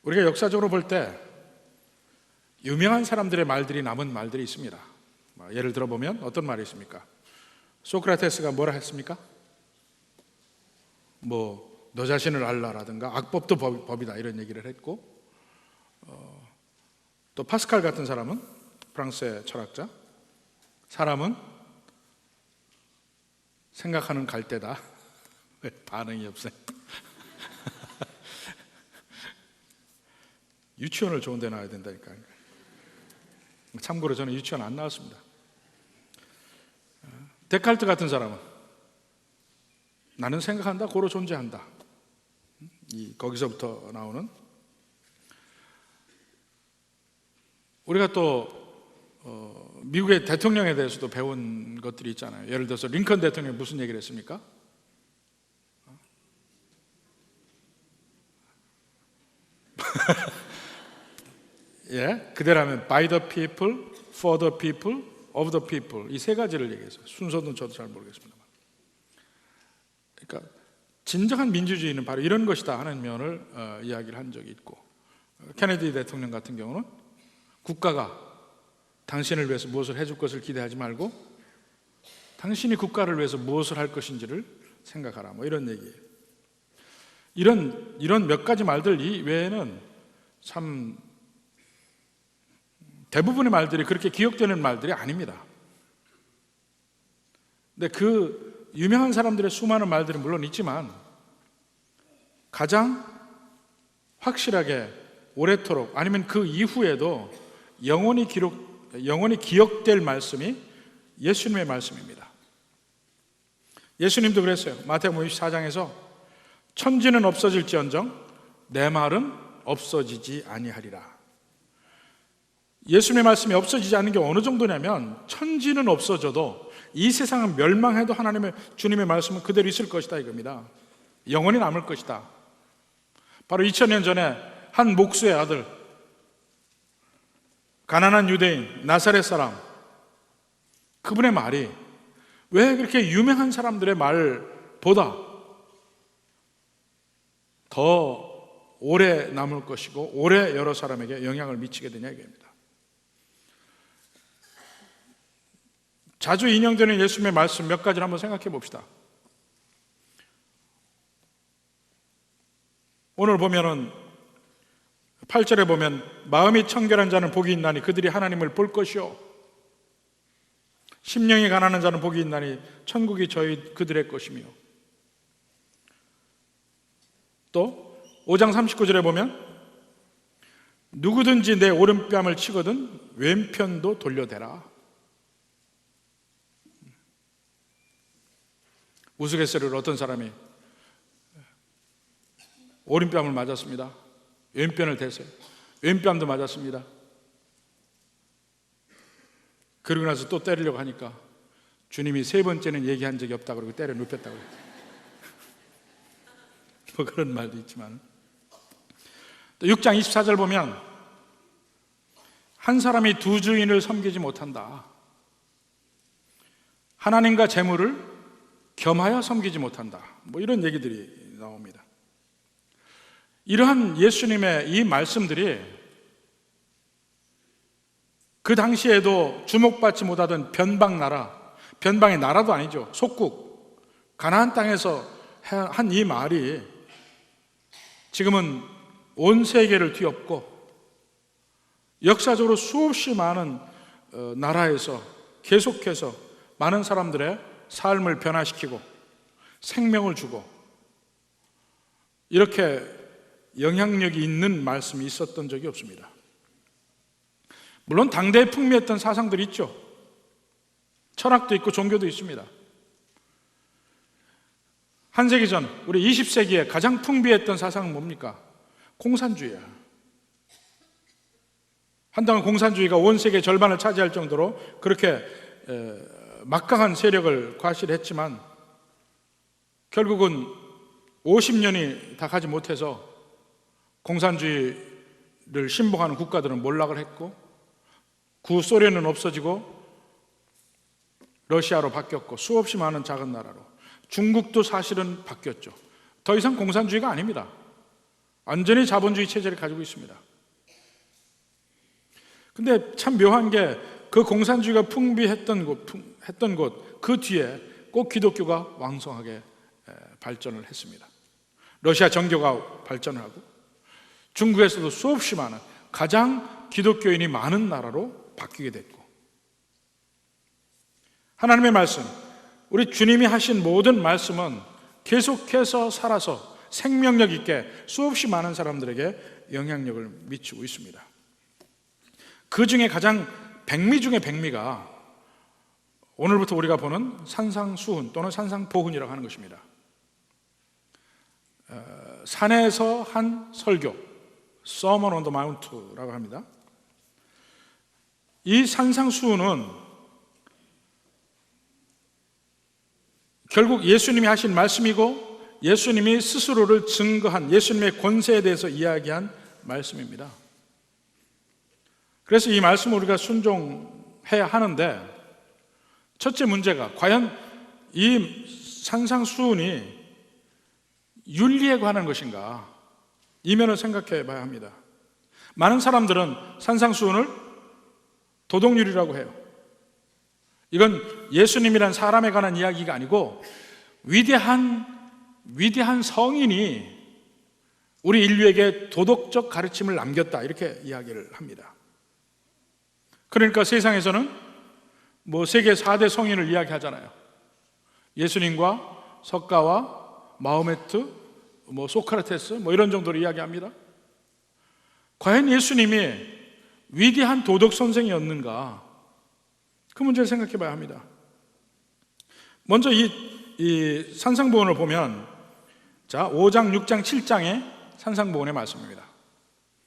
우리가 역사적으로 볼 때 유명한 사람들의 말들이 남은 말들이 있습니다. 예를 들어보면 어떤 말이 있습니까? 소크라테스가 뭐라 했습니까? 너 자신을 알라라든가 악법도 법이다 이런 얘기를 했고, 또 파스칼 같은 사람은, 프랑스의 철학자, 사람은 생각하는 갈대다. 왜 반응이 없어요? 유치원을 좋은 데 나와야 된다니까요. 참고로 저는 유치원 안 나왔습니다. 데칼트 같은 사람은 나는 생각한다, 고로 존재한다. 거기서부터 나오는, 우리가 또 미국의 대통령에 대해서도 배운 것들이 있잖아요. 예를 들어서 링컨 대통령이 무슨 얘기를 했습니까? 예, 그대라면 by the people, for the people, of the people, 이 세 가지를 얘기했어요. 순서는 저도 잘 모르겠습니다. 그러니까 진정한 민주주의는 바로 이런 것이다 하는 면을 이야기를 한 적이 있고, 케네디 대통령 같은 경우는 국가가 당신을 위해서 무엇을 해줄 것을 기대하지 말고 당신이 국가를 위해서 무엇을 할 것인지를 생각하라, 이런 얘기예요. 이런 몇 가지 말들 이외에는 참 대부분의 말들이 그렇게 기억되는 말들이 아닙니다. 근데 그 유명한 사람들의 수많은 말들이 물론 있지만 가장 확실하게 오래도록, 아니면 그 이후에도 영원히 기억될 말씀이 예수님의 말씀입니다. 예수님도 그랬어요. 마태복음 24장에서 천지는 없어질지언정 내 말은 없어지지 아니하리라. 예수님의 말씀이 없어지지 않는 게 어느 정도냐면, 천지는 없어져도 이 세상은 멸망해도 하나님의, 주님의 말씀은 그대로 있을 것이다 이겁니다. 영원히 남을 것이다. 바로 2000년 전에 한 목수의 아들, 가난한 유대인, 나사렛 사람, 그분의 말이 왜 그렇게 유명한 사람들의 말보다 더 오래 남을 것이고 오래 여러 사람에게 영향을 미치게 되냐 이겁니다. 자주 인용되는 예수님의 말씀 몇 가지를 한번 생각해 봅시다. 오늘 보면은 8절에 보면 마음이 청결한 자는 복이 있나니 그들이 하나님을 볼 것이요, 심령이 가난한 자는 복이 있나니 천국이 그들의 것이며, 또 5장 39절에 보면 누구든지 내 오른뺨을 치거든 왼편도 돌려대라. 우스갯소리로 어떤 사람이 오른뺨을 맞았습니다. 왼편을 대세요. 왼뺨도 맞았습니다. 그러고 나서 또 때리려고 하니까 주님이 세 번째는 얘기한 적이 없다 그러고 때려 눕혔다고 그랬어요. 그런 말도 있지만, 또 6장 24절 보면 한 사람이 두 주인을 섬기지 못한다. 하나님과 재물을 겸하여 섬기지 못한다. 이런 얘기들이 나옵니다. 이러한 예수님의 이 말씀들이 그 당시에도 주목받지 못하던 변방의 나라도 아니죠, 속국 가나안 땅에서 한 이 말이 지금은 온 세계를 뒤엎고 역사적으로 수없이 많은 나라에서 계속해서 많은 사람들의 삶을 변화시키고 생명을 주고 이렇게 영향력이 있는 말씀이 있었던 적이 없습니다. 물론 당대에 풍미했던 사상들이 있죠. 철학도 있고 종교도 있습니다. 한 세기 전, 우리 20세기에 가장 풍비했던 사상은 뭡니까? 공산주의야. 한동안 공산주의가 온 세계 절반을 차지할 정도로 그렇게 막강한 세력을 과시했지만 결국은 50년이 다 가지 못해서 공산주의를 신봉하는 국가들은 몰락을 했고, 구소련은 없어지고 러시아로 바뀌었고, 수없이 많은 작은 나라로, 중국도 사실은 바뀌었죠. 더 이상 공산주의가 아닙니다. 완전히 자본주의 체제를 가지고 있습니다. 근데 참 묘한 게 그 공산주의가 풍비했던 곳, 그 뒤에 꼭 기독교가 왕성하게 발전을 했습니다. 러시아 정교가 발전을 하고 중국에서도 수없이 많은 가장 기독교인이 많은 나라로 바뀌게 됐고, 하나님의 말씀, 우리 주님이 하신 모든 말씀은 계속해서 살아서 생명력 있게 수없이 많은 사람들에게 영향력을 미치고 있습니다. 그 중에 가장 백미 중에 백미가 오늘부터 우리가 보는 산상수훈 또는 산상보훈이라고 하는 것입니다. 산에서 한 설교, Sermon on the Mount라고 합니다. 이 산상수훈은 결국 예수님이 하신 말씀이고 예수님이 스스로를 증거한 예수님의 권세에 대해서 이야기한 말씀입니다. 그래서 이 말씀을 우리가 순종해야 하는데, 첫째 문제가 과연 이 산상수훈이 윤리에 관한 것인가, 이 면을 생각해 봐야 합니다. 많은 사람들은 산상수훈을 도덕윤리라고 해요. 이건 예수님이란 사람에 관한 이야기가 아니고 위대한 성인이 우리 인류에게 도덕적 가르침을 남겼다, 이렇게 이야기를 합니다. 그러니까 세상에서는 세계 4대 성인을 이야기하잖아요. 예수님과 석가와 마호메트, 소크라테스 이런 정도로 이야기합니다. 과연 예수님이 위대한 도덕 선생이었는가? 그 문제를 생각해 봐야 합니다. 먼저 이 산상보훈을 보면 5장, 6장, 7장의 산상보훈의 말씀입니다.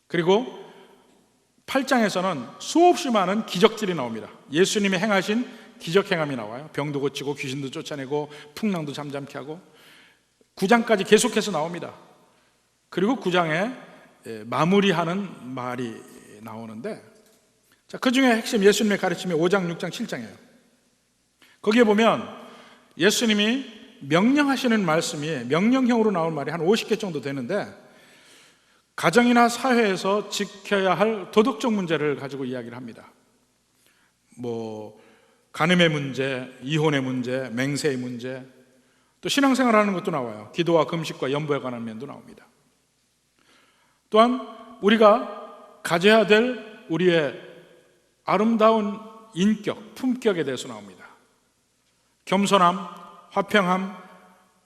그리고 8장에서는 수없이 많은 기적들이 나옵니다. 예수님이 행하신 기적 행함이 나와요. 병도 고치고 귀신도 쫓아내고 풍랑도 잠잠케 하고 9장까지 계속해서 나옵니다. 그리고 9장에 마무리하는 말이 나오는데, 그 중에 핵심 예수님의 가르침이 5장, 6장, 7장이에요. 거기에 보면 예수님이 명령하시는 말씀이 명령형으로 나온 말이 한 50개 정도 되는데, 가정이나 사회에서 지켜야 할 도덕적 문제를 가지고 이야기를 합니다. 간음의 문제, 이혼의 문제, 맹세의 문제, 또 신앙생활하는 것도 나와요. 기도와 금식과 연보에 관한 면도 나옵니다. 또한 우리가 가져야 될 우리의 아름다운 인격, 품격에 대해서 나옵니다. 겸손함, 화평함,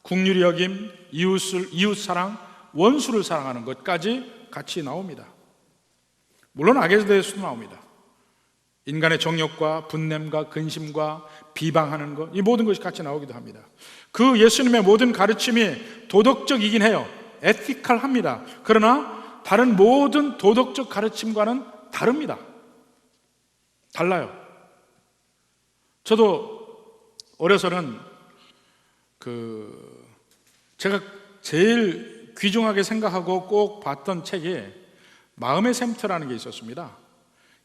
긍휼히 여김, 이웃사랑, 원수를 사랑하는 것까지 같이 나옵니다. 물론 악에 대해서도 나옵니다. 인간의 정욕과 분냄과 근심과 비방하는 것, 이 모든 것이 같이 나오기도 합니다. 그 예수님의 모든 가르침이 도덕적이긴 해요. 에티컬합니다. 그러나 다른 모든 도덕적 가르침과는 다릅니다. 달라요. 저도 어려서는 제가 제일 귀중하게 생각하고 꼭 봤던 책이 마음의 샘터라는 게 있었습니다.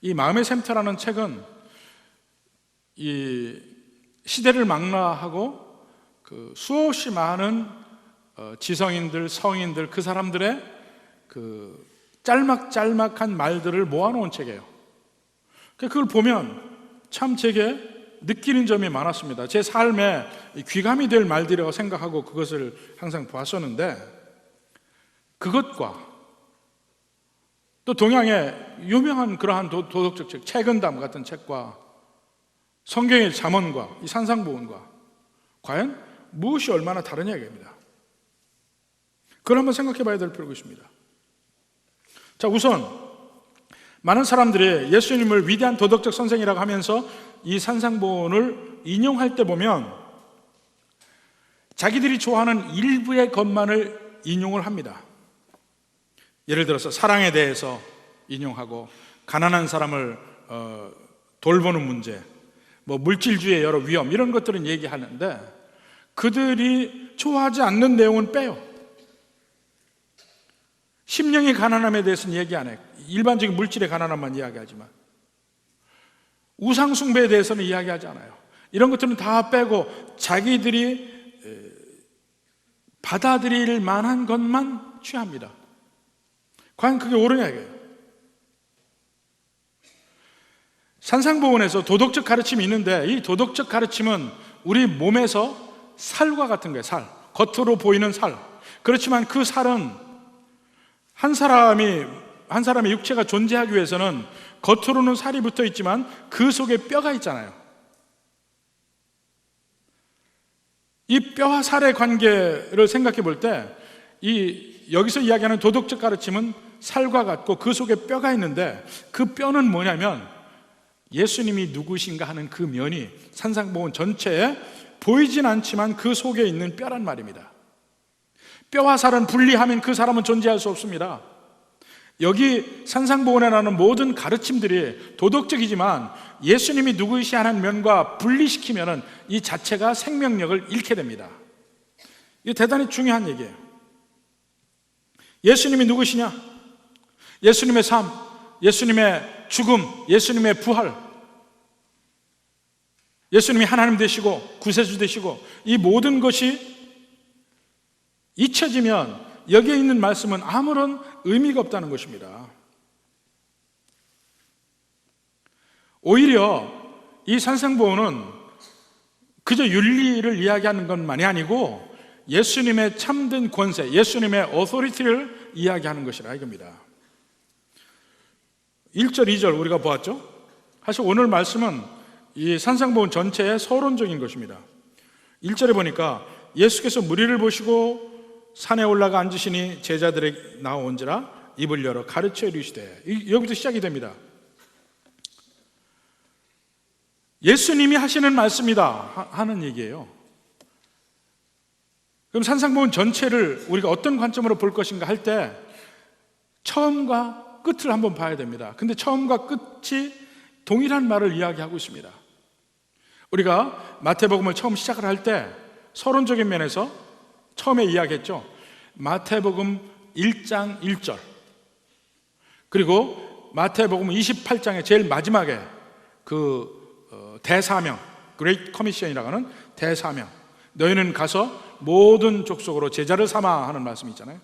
이 마음의 샘터라는 책은 이 시대를 망라하고 수없이 많은 지성인들, 성인들, 그 사람들의 짤막짤막한 말들을 모아놓은 책이에요. 그걸 보면 참 제게 느끼는 점이 많았습니다. 제 삶에 귀감이 될 말들이라고 생각하고 그것을 항상 봤었는데, 그것과 또 동양의 유명한 그러한 도덕적 책, 책은담 같은 책과 성경의 잠언과 이 산상보훈과 과연 무엇이 얼마나 다르냐 이겁니다. 그걸 한번 생각해 봐야 될 필요가 있습니다. 우선 많은 사람들이 예수님을 위대한 도덕적 선생이라고 하면서 이 산상보훈을 인용할 때 보면 자기들이 좋아하는 일부의 것만을 인용을 합니다. 예를 들어서 사랑에 대해서 인용하고, 가난한 사람을 돌보는 문제, 물질주의의 여러 위험, 이런 것들은 얘기하는데 그들이 좋아하지 않는 내용은 빼요. 심령의 가난함에 대해서는 얘기 안 해요. 일반적인 물질의 가난함만 이야기하지만 우상숭배에 대해서는 이야기하지 않아요. 이런 것들은 다 빼고 자기들이 받아들일 만한 것만 취합니다. 과연 그게 옳으냐 이거예요. 산상보훈에서 도덕적 가르침이 있는데 이 도덕적 가르침은 우리 몸에서 살과 같은 거예요. 살, 겉으로 보이는 살. 그렇지만 그 살은 한 사람의 육체가 존재하기 위해서는 겉으로는 살이 붙어 있지만 그 속에 뼈가 있잖아요. 이 뼈와 살의 관계를 생각해 볼 때 여기서 이야기하는 도덕적 가르침은 살과 같고 그 속에 뼈가 있는데 그 뼈는 뭐냐면 예수님이 누구신가 하는 그 면이 산상보훈 전체에 보이진 않지만 그 속에 있는 뼈란 말입니다. 뼈와 살은 분리하면 그 사람은 존재할 수 없습니다. 여기 산상보훈에 나오는 모든 가르침들이 도덕적이지만 예수님이 누구이시 하는 면과 분리시키면 이 자체가 생명력을 잃게 됩니다. 이게 대단히 중요한 얘기예요. 예수님이 누구시냐? 예수님의 삶, 예수님의 죽음, 예수님의 부활, 예수님이 하나님 되시고 구세주 되시고 이 모든 것이 잊혀지면 여기에 있는 말씀은 아무런 의미가 없다는 것입니다. 오히려 이 산상보훈은 그저 윤리를 이야기하는 것만이 아니고 예수님의 참된 권세, 예수님의 어토리티를 이야기하는 것이라 이겁니다. 1절, 2절 우리가 보았죠? 사실 오늘 말씀은 이 산상보훈 전체의 서론적인 것입니다. 1절에 보니까 예수께서 무리를 보시고 산에 올라가 앉으시니 제자들에게 나온지라 입을 열어 가르쳐 이르시되, 여기부터 시작이 됩니다. 예수님이 하시는 말씀이다 하는 얘기예요. 그럼 산상보훈 전체를 우리가 어떤 관점으로 볼 것인가 할 때 처음과 끝을 한번 봐야 됩니다. 근데 처음과 끝이 동일한 말을 이야기하고 있습니다. 우리가 마태복음을 처음 시작을 할 때 서론적인 면에서 처음에 이야기했죠. 마태복음 1장 1절 그리고 마태복음 28장의 제일 마지막에 그 대사명, Great Commission이라고 하는 대사명, 너희는 가서 모든 족속으로 제자를 삼아 하는 말씀이 있잖아요.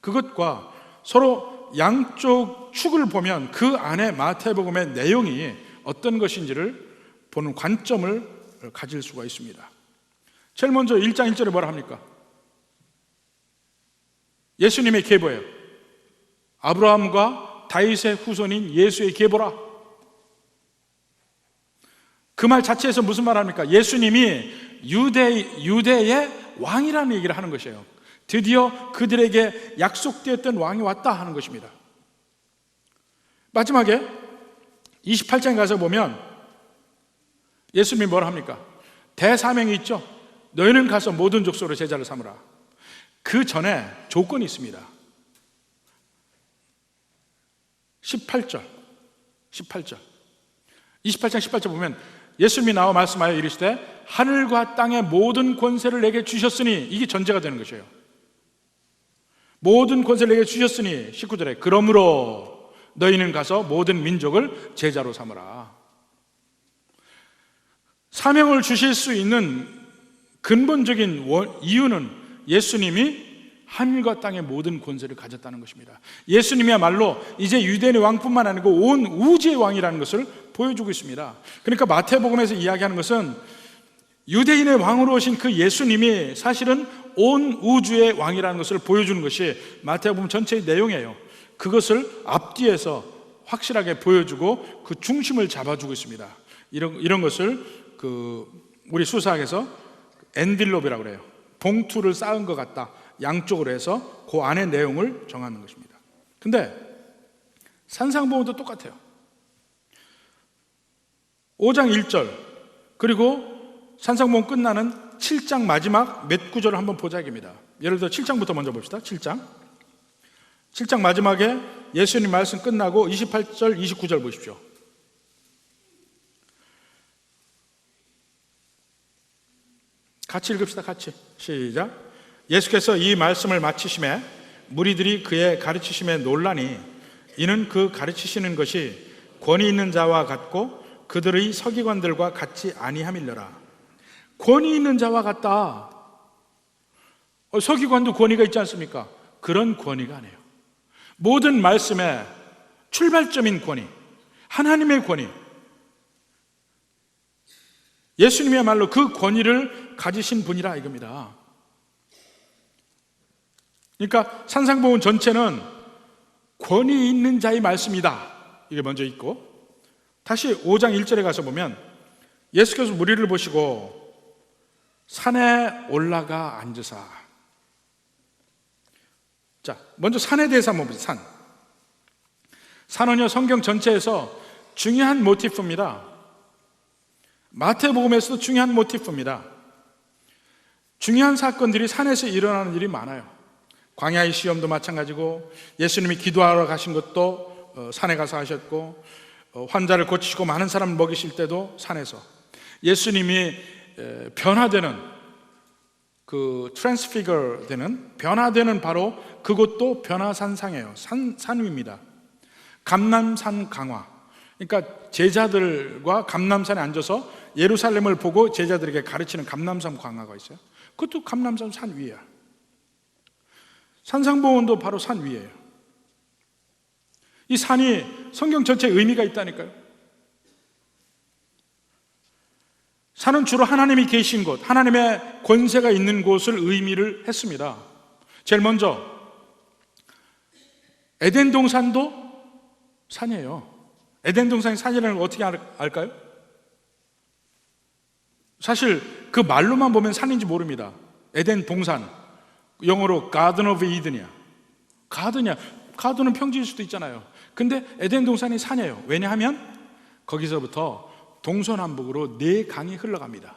그것과 서로 양쪽 축을 보면 그 안에 마태복음의 내용이 어떤 것인지를 보는 관점을 가질 수가 있습니다. 제일 먼저 1장 1절에 뭐라 합니까? 예수님의 계보예요. 아브라함과 다윗의 후손인 예수의 계보라. 그 말 자체에서 무슨 말 합니까? 예수님이 유대의 왕이라는 얘기를 하는 것이에요. 드디어 그들에게 약속되었던 왕이 왔다 하는 것입니다. 마지막에 28장에 가서 보면 예수님이 뭐라 합니까? 대사명이 있죠. 너희는 가서 모든 족속으로 제자를 삼으라. 그 전에 조건이 있습니다. 28장 18절 보면 예수님이 나와 말씀하여 이르시되 하늘과 땅의 모든 권세를 내게 주셨으니, 이게 전제가 되는 것이에요. 모든 권세를 내게 주셨으니 19절에 그러므로 너희는 가서 모든 민족을 제자로 삼으라. 사명을 주실 수 있는 근본적인 이유는 예수님이 하늘과 땅의 모든 권세를 가졌다는 것입니다. 예수님이야말로 이제 유대인의 왕뿐만 아니고 온 우주의 왕이라는 것을 보여주고 있습니다. 그러니까 마태복음에서 이야기하는 것은 유대인의 왕으로 오신 그 예수님이 사실은 온 우주의 왕이라는 것을 보여주는 것이 마태복음 전체의 내용이에요. 그것을 앞뒤에서 확실하게 보여주고 그 중심을 잡아주고 있습니다. 이런 것을 우리 수사학에서 엔빌롭이라고 그래요. 봉투를 쌓은 것 같다. 양쪽으로 해서 그 안의 내용을 정하는 것입니다. 근데 산상보훈도 똑같아요. 5장 1절 그리고 산상보훈 끝나는 7장 마지막 몇 구절을 한번 보자 이깁니다. 예를 들어 7장부터 먼저 봅시다. 7장 마지막에 예수님 말씀 끝나고 28절 29절 보십시오. 같이 읽읍시다. 같이 시작. 예수께서 이 말씀을 마치심에 무리들이 그의 가르치심에 놀라니 이는 그 가르치시는 것이 권위 있는 자와 같고 그들의 서기관들과 같지 아니함일러라. 권위 있는 자와 같다. 서기관도 권위가 있지 않습니까? 그런 권위가 아니에요. 모든 말씀의 출발점인 권위, 하나님의 권위, 예수님이야말로 그 권위를 가지신 분이라 이겁니다. 그러니까 산상보훈 전체는 권위 있는 자의 말씀이다, 이게 먼저 있고, 다시 5장 1절에 가서 보면 예수께서 무리를 보시고 산에 올라가 앉으사. 자, 먼저 산에 대해서 한번 보세요. 산은요, 성경 전체에서 중요한 모티프입니다. 마태복음에서도 중요한 모티프입니다. 중요한 사건들이 산에서 일어나는 일이 많아요. 광야의 시험도 마찬가지고, 예수님이 기도하러 가신 것도 산에 가서 하셨고, 환자를 고치시고 많은 사람을 먹이실 때도 산에서, 예수님이 변화되는, 그 트랜스피거 되는, 변화되는 바로 그것도 변화산상이에요. 산 위입니다. 감람산 강화. 그러니까 제자들과 감람산에 앉아서 예루살렘을 보고 제자들에게 가르치는 감람산 강화가 있어요. 그것도 감람산 산 위에요. 산상보훈도 바로 산 위에요. 이 산이 성경 전체에 의미가 있다니까요. 산은 주로 하나님이 계신 곳, 하나님의 권세가 있는 곳을 의미를 했습니다. 제일 먼저 에덴 동산도 산이에요. 에덴 동산이 산이라는 걸 어떻게 알까요? 사실 그 말로만 보면 산인지 모릅니다. 에덴 동산, 영어로 Garden of Eden이야. 가든은 평지일 수도 있잖아요. 근데 에덴 동산이 산이에요. 왜냐하면 거기서부터 동서남북으로 4강이 흘러갑니다.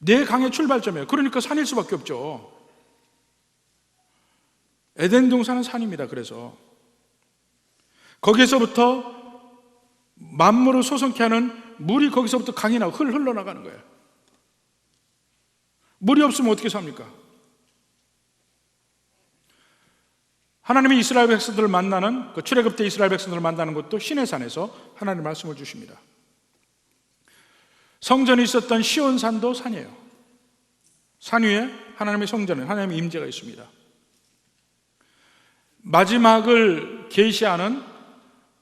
4강의 출발점이에요. 그러니까 산일 수밖에 없죠. 에덴 동산은 산입니다. 그래서 거기서부터 만물을 소성케 하는 물이 거기서부터 강이 나고 흘러나가는 거예요. 물이 없으면 어떻게 삽니까? 하나님이 이스라엘 백성들을 만나는, 그 출애굽 때 이스라엘 백성들을 만나는 것도 시내산에서 하나님 말씀을 주십니다. 성전이 있었던 시온산도 산이에요. 산 위에 하나님의 성전에 하나님의 임재가 있습니다. 마지막을 계시하는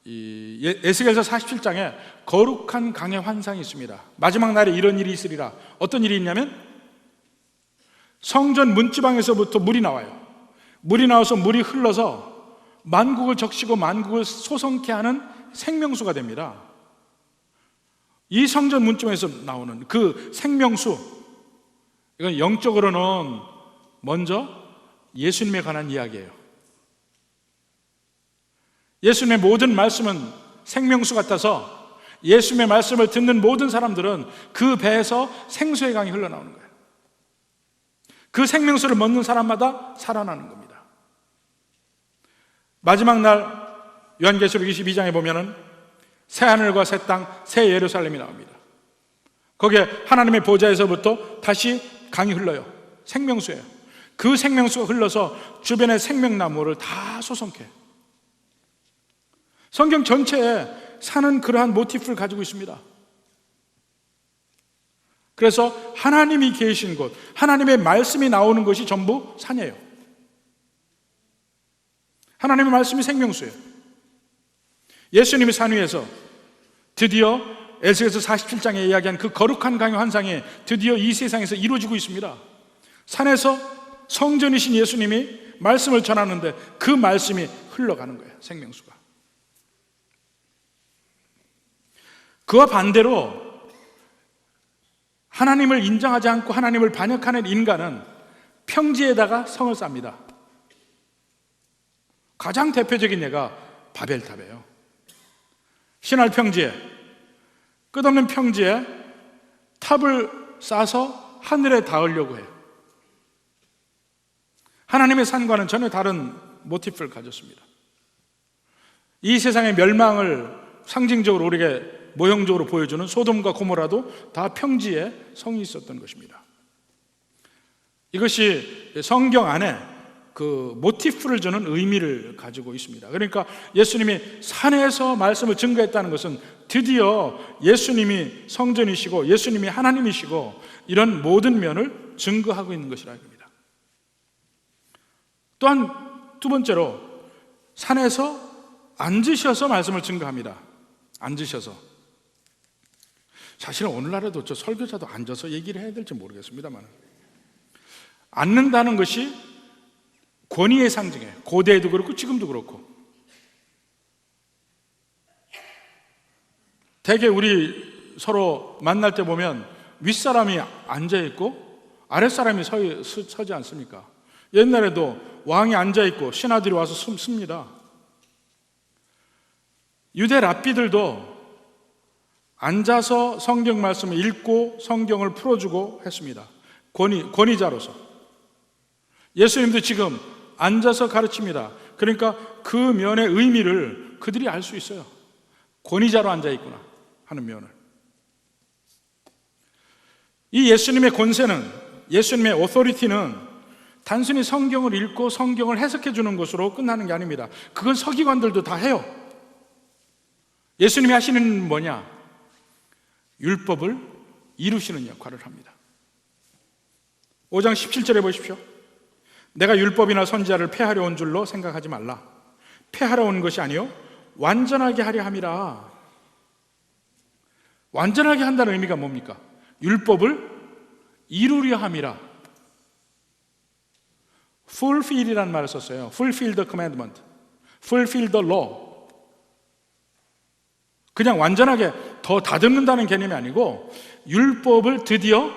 에스겔서 47장에 거룩한 강의 환상이 있습니다. 마지막 날에 이런 일이 있으리라. 어떤 일이 있냐면 성전 문지방에서부터 물이 나와요. 물이 나와서 물이 흘러서 만국을 적시고 만국을 소성케 하는 생명수가 됩니다. 이 성전 문지방에서 나오는 그 생명수, 이건 영적으로는 먼저 예수님에 관한 이야기예요. 예수님의 모든 말씀은 생명수 같아서 예수님의 말씀을 듣는 모든 사람들은 그 배에서 생수의 강이 흘러나오는 거예요. 그 생명수를 먹는 사람마다 살아나는 겁니다. 마지막 날 요한계시록 22장에 보면은 새 하늘과 새 땅, 새 예루살렘이 나옵니다. 거기에 하나님의 보좌에서부터 다시 강이 흘러요. 생명수예요. 그 생명수가 흘러서 주변의 생명나무를 다 소성케. 성경 전체에 산은 그러한 모티프를 가지고 있습니다. 그래서 하나님이 계신 곳, 하나님의 말씀이 나오는 것이 전부 산이에요. 하나님의 말씀이 생명수예요. 예수님이 산 위에서 드디어 에스겔서 47장에 이야기한 그 거룩한 강의 환상이 드디어 이 세상에서 이루어지고 있습니다. 산에서 성전이신 예수님이 말씀을 전하는데 그 말씀이 흘러가는 거예요. 생명수가. 그와 반대로 하나님을 인정하지 않고 하나님을 반역하는 인간은 평지에다가 성을 쌉니다. 가장 대표적인 예가 바벨탑이에요. 신할 평지에, 끝없는 평지에 탑을 쌓아서 하늘에 닿으려고 해요. 하나님의 산과는 전혀 다른 모티프를 가졌습니다. 이 세상의 멸망을 상징적으로 우리에게 모형적으로 보여주는 소돔과 고모라도 다 평지에 성이 있었던 것입니다. 이것이 성경 안에 그 모티프를 주는 의미를 가지고 있습니다. 그러니까 예수님이 산에서 말씀을 증거했다는 것은 드디어 예수님이 성전이시고 예수님이 하나님이시고 이런 모든 면을 증거하고 있는 것이라 합니다. 또한 두 번째로 산에서 앉으셔서 말씀을 증거합니다. 앉으셔서. 사실은 오늘날에도 저 설교자도 앉아서 얘기를 해야 될지 모르겠습니다만, 앉는다는 것이 권위의 상징이에요. 고대에도 그렇고 지금도 그렇고. 대개 우리 서로 만날 때 보면 윗사람이 앉아있고 아랫사람이 서지 않습니까? 옛날에도 왕이 앉아있고 신하들이 와서 씁니다. 유대 랍비들도 앉아서 성경 말씀을 읽고 성경을 풀어주고 했습니다. 권위자로서. 예수님도 지금 앉아서 가르칩니다. 그러니까 그 면의 의미를 그들이 알 수 있어요. 권위자로 앉아있구나 하는 면을. 이 예수님의 권세는, 예수님의 오토리티는 단순히 성경을 읽고 성경을 해석해 주는 것으로 끝나는 게 아닙니다. 그건 서기관들도 다 해요. 예수님이 하시는 뭐냐? 율법을 이루시는 역할을 합니다. 5장 17절에 보십시오. 내가 율법이나 선지자를 폐하려 온 줄로 생각하지 말라. 폐하러 온 것이 아니요 완전하게 하려 함이라. 완전하게 한다는 의미가 뭡니까? 율법을 이루려 함이라. fulfill이라는 말을 썼어요. fulfill the commandment, fulfill the law. 그냥 완전하게 더 다듬는다는 개념이 아니고 율법을 드디어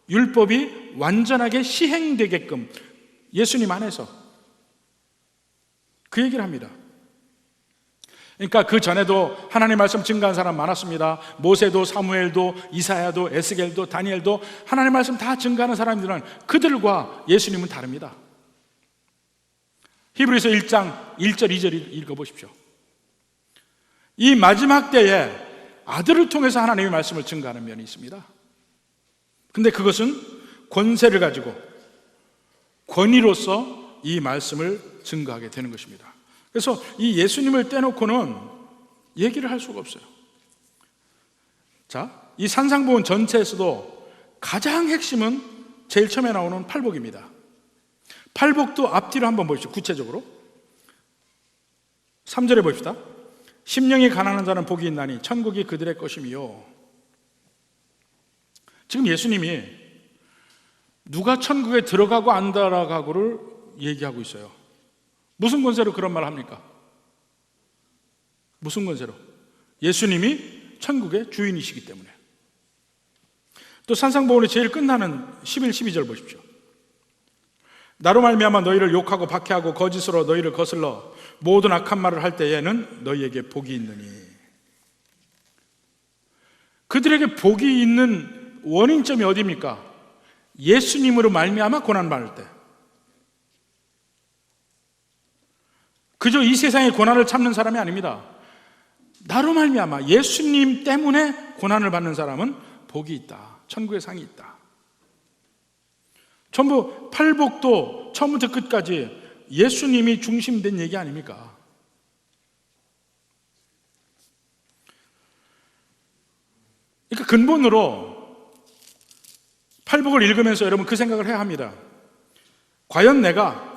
율법이 완전하게 시행되게끔 예수님 안에서 그 얘기를 합니다. 그러니까 그 전에도 하나님 말씀 증거한 사람 많았습니다. 모세도 사무엘도 이사야도 에스겔도 다니엘도 하나님 말씀 다 증거하는 사람들은 그들과 예수님은 다릅니다. 히브리서 1장 1절 2절 읽어보십시오. 이 마지막 때에 아들을 통해서 하나님의 말씀을 증거하는 면이 있습니다. 근데 그것은 권세를 가지고 권위로서 이 말씀을 증거하게 되는 것입니다. 그래서 이 예수님을 떼놓고는 얘기를 할 수가 없어요. 자, 이 산상보훈 전체에서도 가장 핵심은 제일 처음에 나오는 팔복입니다. 팔복도 앞뒤로 한번 보십시오. 구체적으로 3절에 봅시다. 심령이 가난한 자는 복이 있나니 천국이 그들의 것이미요. 지금 예수님이 누가 천국에 들어가고 안 들어가고를 얘기하고 있어요. 무슨 권세로 그런 말을 합니까? 무슨 권세로? 예수님이 천국의 주인이시기 때문에. 또 산상보훈의 제일 끝나는 11, 12절 보십시오. 나로 말미암아 너희를 욕하고 박해하고 거짓으로 너희를 거슬러 모든 악한 말을 할 때에는 너희에게 복이 있느니. 그들에게 복이 있는 원인점이 어디입니까? 예수님으로 말미암아 고난받을 때. 그저 이 세상의 고난을 참는 사람이 아닙니다. 나로 말미암아 예수님 때문에 고난을 받는 사람은 복이 있다. 천국의 상이 있다. 전부 팔복도 처음부터 끝까지 예수님이 중심된 얘기 아닙니까? 그러니까 근본으로 팔복을 읽으면서 여러분 그 생각을 해야 합니다. 과연 내가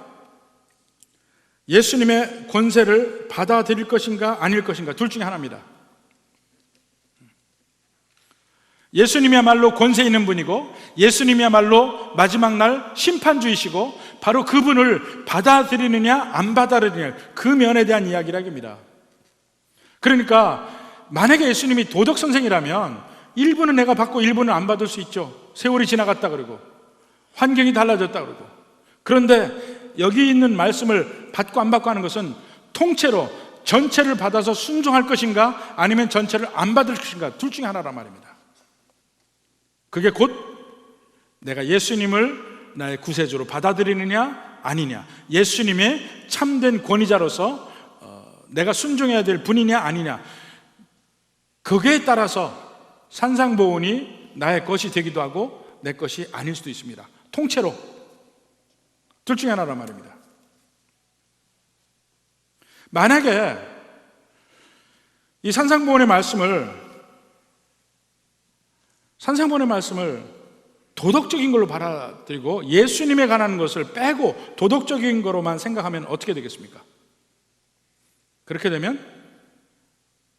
예수님의 권세를 받아들일 것인가 아닐 것인가, 둘 중에 하나입니다. 예수님이야말로 권세 있는 분이고 예수님이야말로 마지막 날 심판주이시고 바로 그분을 받아들이느냐 안 받아들이느냐, 그 면에 대한 이야기랍니다. 그러니까 만약에 예수님이 도덕선생이라면 일부는 내가 받고 일부는 안 받을 수 있죠. 세월이 지나갔다 그러고 환경이 달라졌다 그러고. 그런데 여기 있는 말씀을 받고 안 받고 하는 것은 통째로 전체를 받아서 순종할 것인가 아니면 전체를 안 받을 것인가, 둘 중에 하나란 말입니다. 그게 곧 내가 예수님을 나의 구세주로 받아들이느냐 아니냐, 예수님의 참된 권위자로서 내가 순종해야 될 분이냐 아니냐, 그거에 따라서 산상보훈이 나의 것이 되기도 하고 내 것이 아닐 수도 있습니다. 통째로 둘 중에 하나란 말입니다. 만약에 이 산상보훈의 말씀을 도덕적인 걸로 받아들이고 예수님에 관한 것을 빼고 도덕적인 거로만 생각하면 어떻게 되겠습니까? 그렇게 되면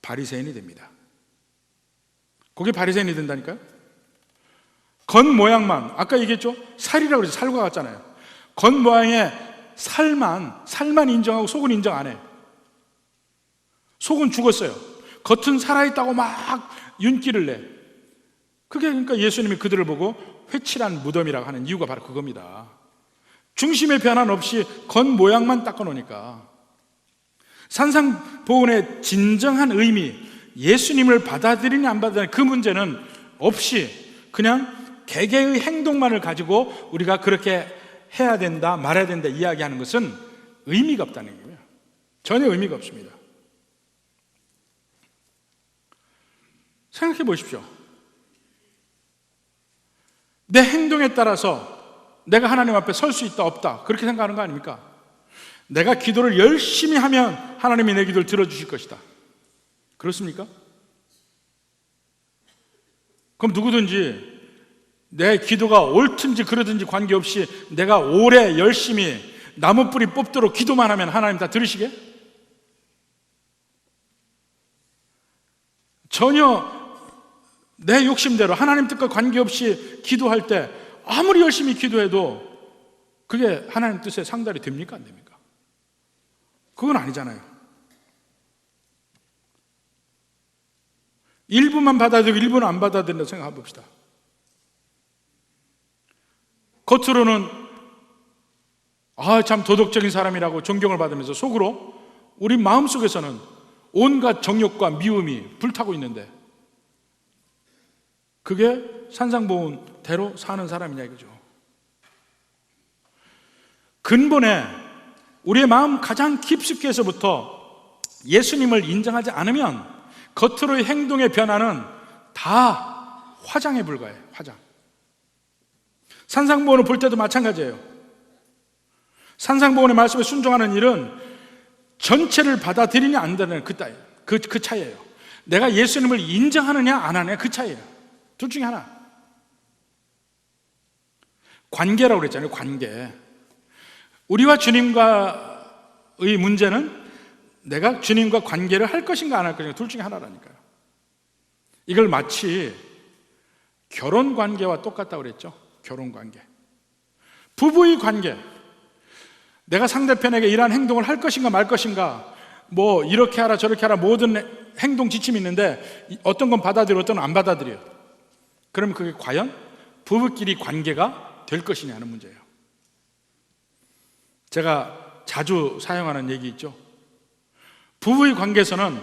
바리새인이 됩니다. 그게 바리새인이 된다니까요. 겉모양만, 아까 얘기했죠? 살이라고 그러죠. 살과 같잖아요. 겉모양의 살만 인정하고 속은 인정 안 해. 속은 죽었어요. 겉은 살아있다고 막 윤기를 내. 그게 그러니까 예수님이 그들을 보고 회칠한 무덤이라고 하는 이유가 바로 그겁니다. 중심의 변환 없이 겉모양만 닦아놓으니까. 산상보훈의 진정한 의미, 예수님을 받아들이냐 안 받아들이냐 그 문제는 없이 그냥 개개의 행동만을 가지고 우리가 그렇게 해야 된다 말해야 된다 이야기하는 것은 의미가 없다는 거예요. 전혀 의미가 없습니다. 생각해 보십시오. 내 행동에 따라서 내가 하나님 앞에 설 수 있다 없다 그렇게 생각하는 거 아닙니까? 내가 기도를 열심히 하면 하나님이 내 기도를 들어주실 것이다. 그렇습니까? 그럼 누구든지 내 기도가 옳든지 그러든지 관계없이 내가 오래 열심히 나무 뿌리 뽑도록 기도만 하면 하나님 다 들으시게? 전혀 내 욕심대로 하나님 뜻과 관계없이 기도할 때 아무리 열심히 기도해도 그게 하나님 뜻에 상달이 됩니까? 안 됩니까? 그건 아니잖아요. 일부만 받아들이고 일부는 안 받아들인다고 생각해 봅시다. 겉으로는 참 도덕적인 사람이라고 존경을 받으면서 속으로 우리 마음속에서는 온갖 정욕과 미움이 불타고 있는데 그게 산상보훈대로 사는 사람이냐 이거죠. 근본에 우리의 마음 가장 깊숙이에서부터 예수님을 인정하지 않으면 겉으로의 행동의 변화는 다 화장에 불과해요. 화장. 산상보훈을 볼 때도 마찬가지예요. 산상보훈의 말씀에 순종하는 일은 전체를 받아들이냐 안 받아들이냐 그 차이예요. 내가 예수님을 인정하느냐 안 하느냐 그 차이예요. 둘 중에 하나. 관계라고 그랬잖아요. 관계. 우리와 주님과의 문제는 내가 주님과 관계를 할 것인가 안 할 것인가 둘 중에 하나라니까요. 이걸 마치 결혼 관계와 똑같다고 그랬죠. 결혼 관계. 부부의 관계. 내가 상대편에게 이러한 행동을 할 것인가 말 것인가 뭐 이렇게 하라 저렇게 하라 모든 행동 지침이 있는데 어떤 건 받아들여 어떤 건 안 받아들여요. 그러면 그게 과연 부부끼리 관계가 될 것이냐 하는 문제예요. 제가 자주 사용하는 얘기 있죠. 부부의 관계에서는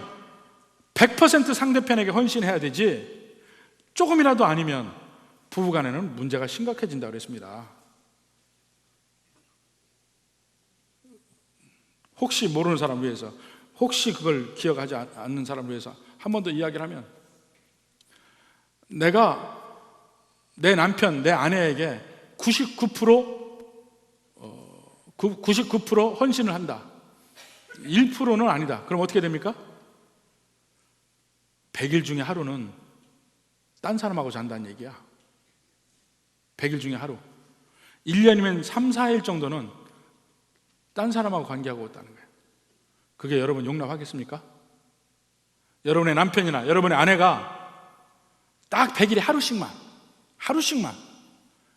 100% 상대편에게 헌신해야 되지 조금이라도 아니면 부부간에는 문제가 심각해진다고 그랬습니다. 혹시 모르는 사람 위해서, 혹시 그걸 기억하지 않는 사람 위해서 한 번 더 이야기를 하면, 내가 내 남편, 내 아내에게 99% 헌신을 한다. 1%는 아니다. 그럼 어떻게 됩니까? 100일 중에 하루는 딴 사람하고 잔다는 얘기야. 100일 중에 하루. 1년이면 3, 4일 정도는 딴 사람하고 관계하고 있다는 거예요. 그게 여러분 용납하겠습니까? 여러분의 남편이나 여러분의 아내가 딱 100일에 하루씩만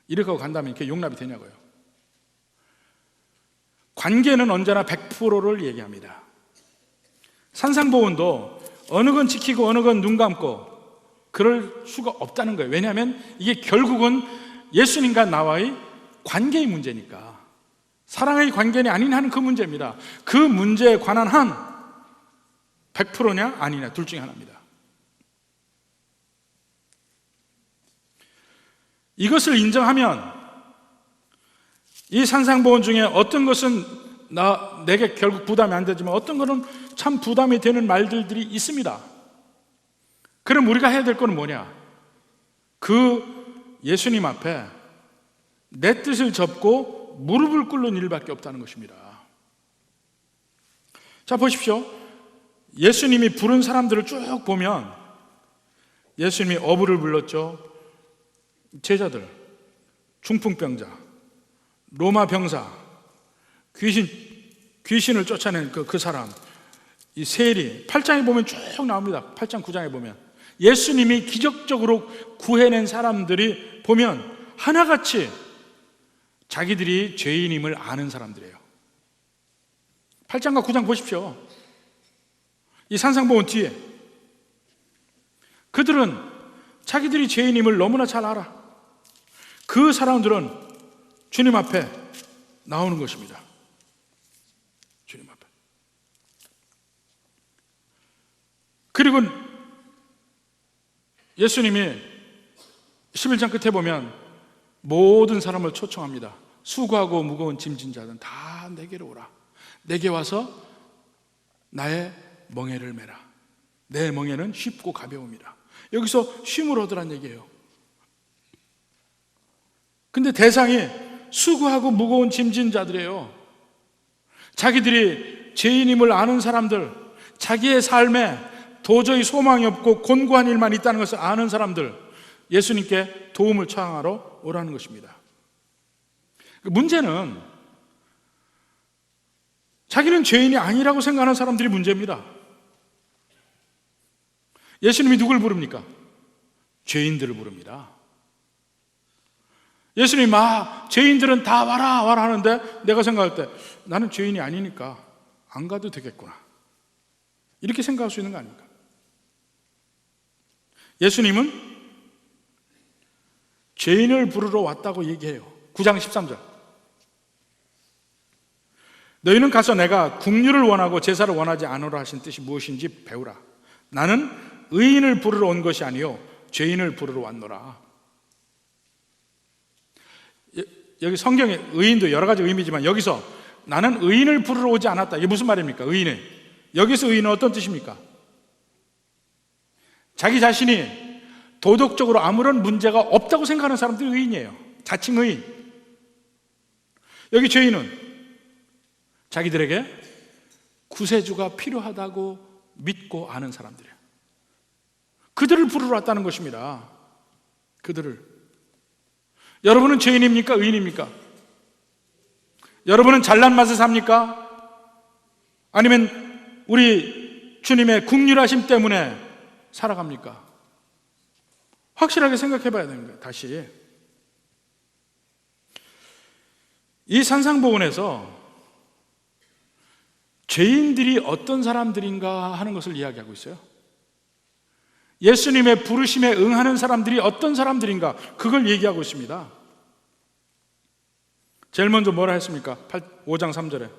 이렇게 하고 간다면 그게 용납이 되냐고요. 관계는 언제나 100%를 얘기합니다. 산상보훈도 어느 건 지키고 어느 건 눈 감고 그럴 수가 없다는 거예요. 왜냐하면 이게 결국은 예수님과 나와의 관계의 문제니까. 사랑의 관계냐 아니냐 하는 그 문제입니다. 그 문제에 관한 한 100%냐 아니냐 둘 중에 하나입니다. 이것을 인정하면 이 산상보훈 중에 어떤 것은 내게 결국 부담이 안 되지만 어떤 것은 참 부담이 되는 말들이 있습니다. 그럼 우리가 해야 될 것은 뭐냐? 그 예수님 앞에 내 뜻을 접고 무릎을 꿇는 일밖에 없다는 것입니다. 자, 보십시오. 예수님이 부른 사람들을 쭉 보면 예수님이 어부를 불렀죠. 제자들, 중풍병자, 로마 병사, 귀신을 쫓아낸 그 사람, 이 세리 8장에 보면 쭉 나옵니다. 8장 9장에 보면 예수님이 기적적으로 구해낸 사람들이 보면 하나같이 자기들이 죄인임을 아는 사람들이에요. 8장과 9장 보십시오. 이 산상보훈 뒤에 그들은 자기들이 죄인임을 너무나 잘 알아. 그 사람들은 주님 앞에 나오는 것입니다. 주님 앞에. 그리고 예수님이 11장 끝에 보면 모든 사람을 초청합니다. 수고하고 무거운 짐진 자들은 다 내게로 오라. 내게 와서 나의 멍에를 메라. 내 멍에는 쉽고 가벼움이라. 여기서 쉼을 얻으란 얘기예요. 근데 대상이 수고하고 무거운 짐진 자들이에요. 자기들이 죄인임을 아는 사람들, 자기의 삶에 도저히 소망이 없고 곤고한 일만 있다는 것을 아는 사람들, 예수님께 도움을 청하러 오라는 것입니다. 문제는 자기는 죄인이 아니라고 생각하는 사람들이 문제입니다. 예수님이 누굴 부릅니까? 죄인들을 부릅니다. 예수님이 죄인들은 다 와라 와라 하는데 내가 생각할 때 나는 죄인이 아니니까 안 가도 되겠구나, 이렇게 생각할 수 있는 거 아닙니까? 예수님은 죄인을 부르러 왔다고 얘기해요. 9장 13절. 너희는 가서 내가 긍휼을 원하고 제사를 원하지 않으라 하신 뜻이 무엇인지 배우라. 나는 의인을 부르러 온 것이 아니요 죄인을 부르러 왔노라. 여기 성경에 의인도 여러 가지 의미지만 여기서 나는 의인을 부르러 오지 않았다, 이게 무슨 말입니까? 의인은, 여기서 의인은 어떤 뜻입니까? 자기 자신이 도덕적으로 아무런 문제가 없다고 생각하는 사람들이 의인이에요. 자칭 의인. 여기 죄인은 자기들에게 구세주가 필요하다고 믿고 아는 사람들이에요. 그들을 부르러 왔다는 것입니다. 그들을. 여러분은 죄인입니까? 의인입니까? 여러분은 잘난 맛을 삽니까? 아니면 우리 주님의 긍휼하심 때문에 살아갑니까? 확실하게 생각해 봐야 되는 거예요. 다시 이 산상보훈에서 죄인들이 어떤 사람들인가 하는 것을 이야기하고 있어요. 예수님의 부르심에 응하는 사람들이 어떤 사람들인가, 그걸 얘기하고 있습니다. 제일 먼저 뭐라 했습니까? 5장 3절에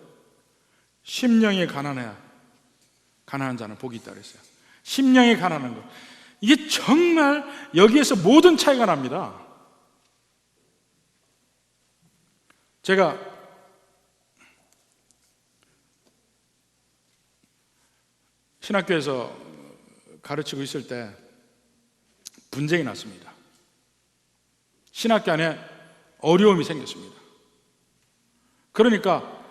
심령이 가난한 자는 복이 있다 그랬어요. 심령이 가난한 것, 이게 정말 여기에서 모든 차이가 납니다. 제가 신학교에서 가르치고 있을 때 분쟁이 났습니다. 신학교 안에 어려움이 생겼습니다. 그러니까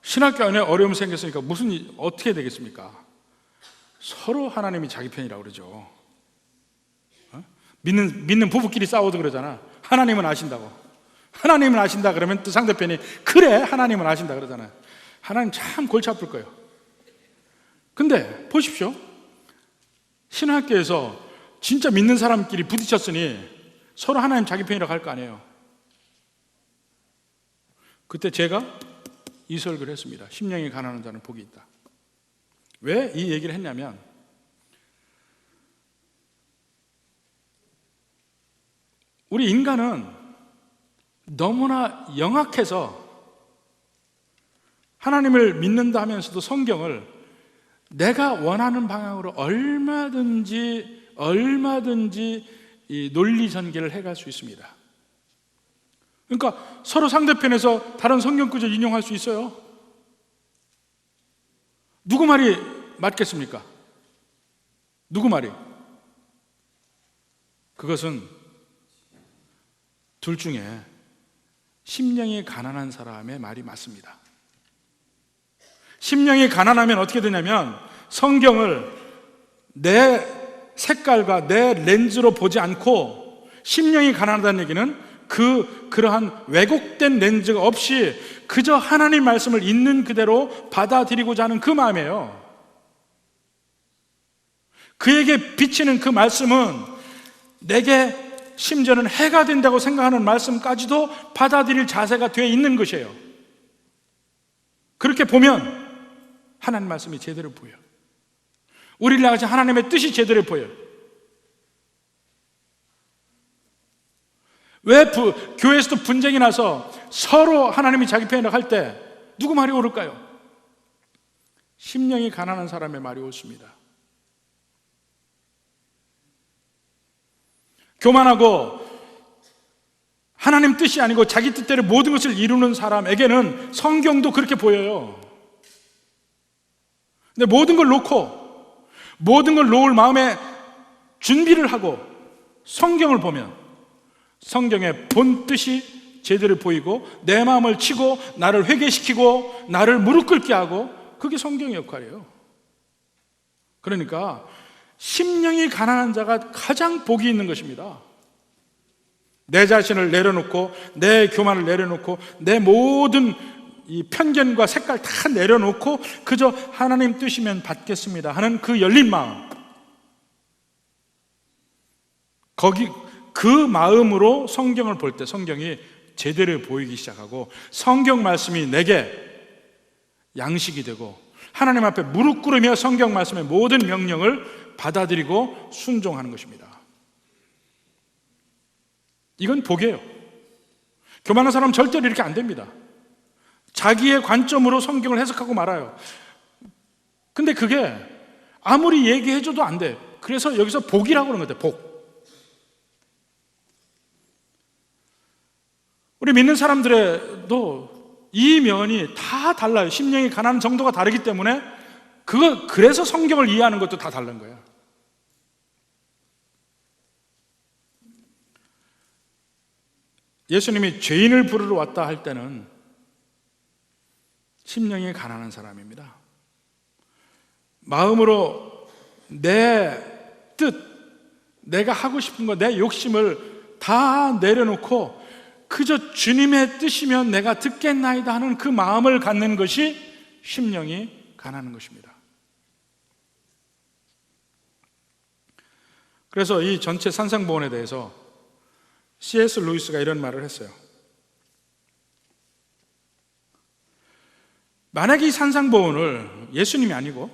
신학교 안에 어려움이 생겼으니까 어떻게 되겠습니까? 서로 하나님이 자기 편이라고 그러죠. 믿는 부부끼리 싸워도 그러잖아. 하나님은 아신다고. 하나님은 아신다 그러면 또 상대편이 그래 하나님은 아신다 그러잖아요. 하나님 참 골치 아플 거예요. 근데 보십시오. 신학교에서 진짜 믿는 사람끼리 부딪혔으니 서로 하나님 자기 편이라고 할 거 아니에요. 그때 제가 이 설교를 했습니다. 심령이 가난한 자는 복이 있다. 왜 이 얘기를 했냐면, 우리 인간은 너무나 영악해서 하나님을 믿는다 하면서도 성경을 내가 원하는 방향으로 얼마든지 이 논리 전개를 해갈 수 있습니다. 그러니까 서로 상대편에서 다른 성경 구절 인용할 수 있어요. 누구 말이 맞겠습니까? 누구 말이? 그것은 둘 중에 심령이 가난한 사람의 말이 맞습니다. 심령이 가난하면 어떻게 되냐면 성경을 내 색깔과 내 렌즈로 보지 않고, 심령이 가난하다는 얘기는 그러한 왜곡된 렌즈가 없이 그저 하나님 말씀을 있는 그대로 받아들이고자 하는 그 마음이에요. 그에게 비치는 그 말씀은 내게 심지어는 해가 된다고 생각하는 말씀까지도 받아들일 자세가 되어 있는 것이에요. 그렇게 보면 하나님 말씀이 제대로 보여요. 우리를 향하신 하나님의 뜻이 제대로 보여요. 왜 교회에서도 분쟁이 나서 서로 하나님이 자기 편이라고 할 때 누구 말이 옳을까요? 심령이 가난한 사람의 말이 옳습니다. 교만하고 하나님 뜻이 아니고 자기 뜻대로 모든 것을 이루는 사람에게는 성경도 그렇게 보여요. 근데 모든 걸 놓을 마음에 준비를 하고 성경을 보면 성경의 본 뜻이 제대로 보이고 내 마음을 치고 나를 회개시키고 나를 무릎 꿇게 하고, 그게 성경의 역할이에요. 그러니까 심령이 가난한 자가 가장 복이 있는 것입니다. 내 자신을 내려놓고 내 교만을 내려놓고 내 모든 이 편견과 색깔 다 내려놓고 그저 하나님 뜻이면 받겠습니다 하는 그 열린 마음, 그 마음으로 성경을 볼 때 성경이 제대로 보이기 시작하고 성경 말씀이 내게 양식이 되고 하나님 앞에 무릎 꿇으며 성경 말씀의 모든 명령을 받아들이고 순종하는 것입니다. 이건 복이에요. 교만한 사람은 절대로 이렇게 안 됩니다. 자기의 관점으로 성경을 해석하고 말아요. 근데 그게 아무리 얘기해줘도 안 돼. 그래서 여기서 복이라고 그러는 거예요. 복. 우리 믿는 사람들도 이 면이 다 달라요. 심령이 가난한 정도가 다르기 때문에 그래서 성경을 이해하는 것도 다 다른 거예요. 예수님이 죄인을 부르러 왔다 할 때는 심령이 가난한 사람입니다. 마음으로 내 뜻, 내가 하고 싶은 거, 내 욕심을 다 내려놓고 그저 주님의 뜻이면 내가 듣겠나이다 하는 그 마음을 갖는 것이 심령이 가난한 것입니다. 그래서 이 전체 산상보훈에 대해서 C.S. 루이스가 이런 말을 했어요. 만약에 이 산상보훈을 예수님이 아니고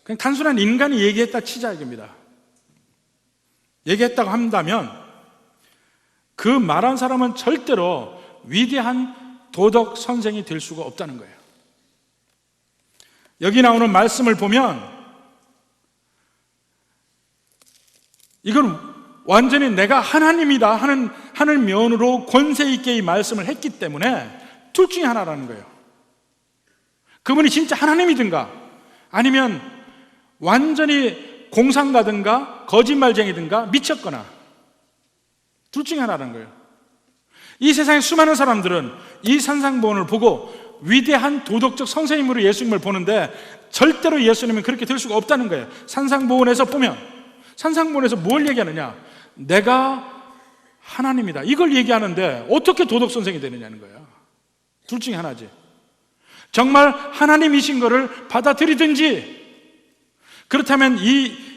그냥 단순한 인간이 얘기했다 치자 이겁니다. 얘기했다고 한다면 그 말한 사람은 절대로 위대한 도덕 선생이 될 수가 없다는 거예요. 여기 나오는 말씀을 보면 이건 완전히 내가 하나님이다 하는 면으로 권세 있게 이 말씀을 했기 때문에 둘 중에 하나라는 거예요. 그분이 진짜 하나님이든가 아니면 완전히 공상가든가 거짓말쟁이든가 미쳤거나 둘 중에 하나라는 거예요. 이 세상의 수많은 사람들은 이 산상보훈을 보고 위대한 도덕적 선생님으로 예수님을 보는데 절대로 예수님은 그렇게 될 수가 없다는 거예요. 산상보훈에서 보면 산상보훈에서 뭘 얘기하느냐, 내가 하나님이다 이걸 얘기하는데 어떻게 도덕 선생이 되느냐는 거예요. 둘 중에 하나지. 정말 하나님이신 것을 받아들이든지, 그렇다면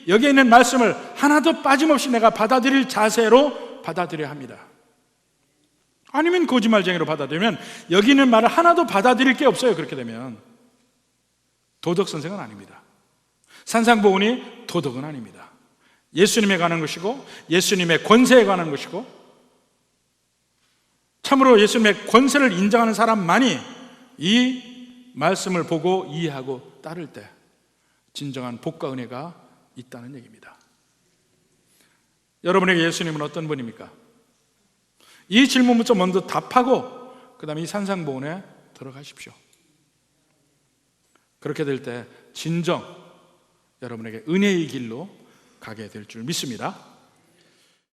여기에 있는 말씀을 하나도 빠짐없이 내가 받아들일 자세로 받아들여야 합니다. 아니면 거짓말쟁이로 받아들이면 여기 있는 말을 하나도 받아들일 게 없어요. 그렇게 되면 도덕 선생은 아닙니다. 산상보훈이 도덕은 아닙니다. 예수님에 관한 것이고 예수님의 권세에 관한 것이고 참으로 예수님의 권세를 인정하는 사람만이 이 말씀을 보고 이해하고 따를 때 진정한 복과 은혜가 있다는 얘기입니다. 여러분에게 예수님은 어떤 분입니까? 이 질문부터 먼저 답하고 그 다음에 이 산상보훈에 들어가십시오. 그렇게 될 때 진정 여러분에게 은혜의 길로 가게 될 줄 믿습니다.